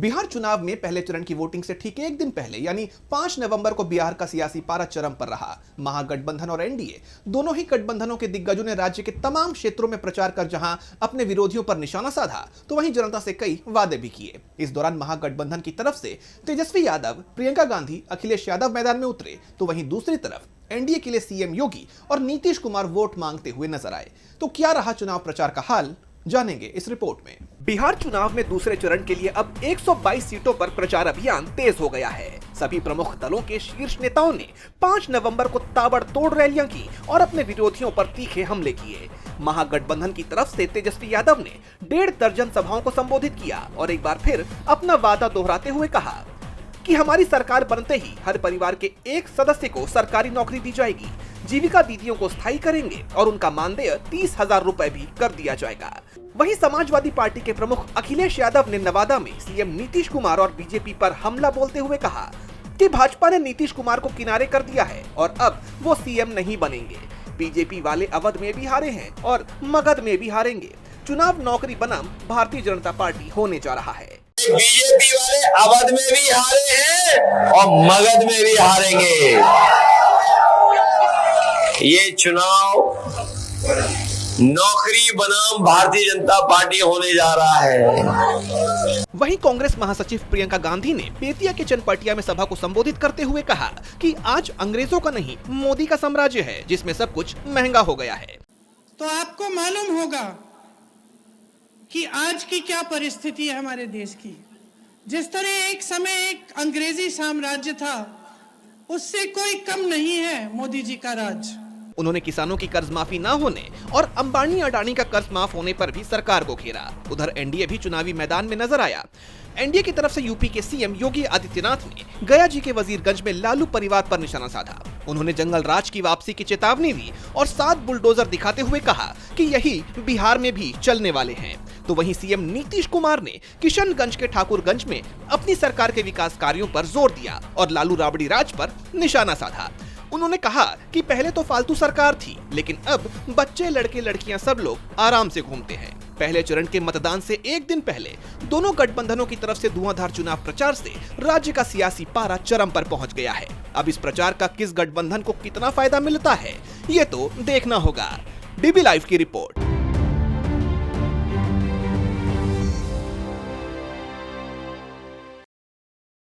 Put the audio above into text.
बिहार चुनाव में पहले चरण की वोटिंग से ठीक एक दिन पहले यानी 5 नवंबर को बिहार का सियासी पारा चरम पर रहा। महागठबंधन और एनडीए दोनों ही गठबंधनों के दिग्गजों ने राज्य के तमाम क्षेत्रों में प्रचार कर जहां अपने विरोधियों पर निशाना साधा, तो वहीं जनता से कई वादे भी किए। इस दौरान महागठबंधन की तरफ से तेजस्वी यादव, प्रियंका गांधी, अखिलेश यादव मैदान में उतरे, तो वहीं दूसरी तरफ एनडीए के लिए सीएम योगी और नीतीश कुमार वोट मांगते हुए नजर आए। तो क्या रहा चुनाव प्रचार का हाल, जानेंगे इस रिपोर्ट में। बिहार चुनाव में दूसरे चरण के लिए अब 122 सीटों पर प्रचार अभियान तेज हो गया है। सभी प्रमुख दलों के शीर्ष नेताओं ने 5 नवंबर को ताबड़तोड़ रैलियां की और अपने विरोधियों पर तीखे हमले किए। महागठबंधन की तरफ से तेजस्वी यादव ने 1.5 दर्जन सभाओं को संबोधित किया और एक बार फिर अपना वादा दोहराते हुए कहा कि हमारी सरकार बनते ही हर परिवार के एक सदस्य को सरकारी नौकरी दी जाएगी, जीविका दीदियों को स्थायी करेंगे और उनका मानदेय 30,000 रुपए भी कर दिया जाएगा। वहीं समाजवादी पार्टी के प्रमुख अखिलेश यादव ने नवादा में सीएम नीतीश कुमार और बीजेपी पर हमला बोलते हुए कहा कि भाजपा ने नीतीश कुमार को किनारे कर दिया है और अब वो सीएम नहीं बनेंगे। बीजेपी वाले अवध में भी हारे हैं और मगध में भी हारेंगे। चुनाव नौकरी बनाम भारतीय जनता पार्टी होने जा रहा है। बीजेपी वाले अवध में भी हारे हैं और मगध में भी हारेंगे। ये चुनाव नौकरी बनाम भारतीय जनता पार्टी होने जा रहा है। वहीं कांग्रेस महासचिव प्रियंका गांधी ने बेतिया के चनपटिया में सभा को संबोधित करते हुए कहा कि आज अंग्रेजों का नहीं, मोदी का साम्राज्य है जिसमें सब कुछ महंगा हो गया है। तो आपको मालूम होगा कि आज की क्या परिस्थिति है हमारे देश की। जिस तरह एक समय एक अंग्रेजी साम्राज्य था, उससे कोई कम नहीं है मोदी जी का राज। उन्होंने किसानों की कर्ज माफी न होने और अंबानी अडानी का कर्ज माफ होने पर भी सरकार को घेरा। उधर एनडीए भी चुनावी मैदान में नजर आया। एनडीए की तरफ से यूपी के सीएम योगी आदित्यनाथ ने गया जी के वजीरगंज में लालू परिवार पर निशाना साधा। उन्होंने जंगल राज की वापसी की चेतावनी दी और 7 बुलडोजर दिखाते हुए कहा कि यही बिहार में भी चलने वाले हैं। तो वहीं सीएम नीतीश कुमार ने किशनगंज के ठाकुरगंज में अपनी सरकार के विकास कार्यों पर जोर दिया और लालू राबड़ी राज पर निशाना साधा। उन्होंने कहा कि पहले तो फालतू सरकार थी, लेकिन अब बच्चे, लड़के, लड़कियां सब लोग आराम से घूमते हैं। पहले चरण के मतदान से एक दिन पहले दोनों गठबंधनों की तरफ से धुआंधार चुनाव प्रचार से राज्य का सियासी पारा चरम पर पहुंच गया है। अब इस प्रचार का किस गठबंधन को कितना फायदा मिलता है, ये तो देखना होगा। डीबी लाइव की रिपोर्ट।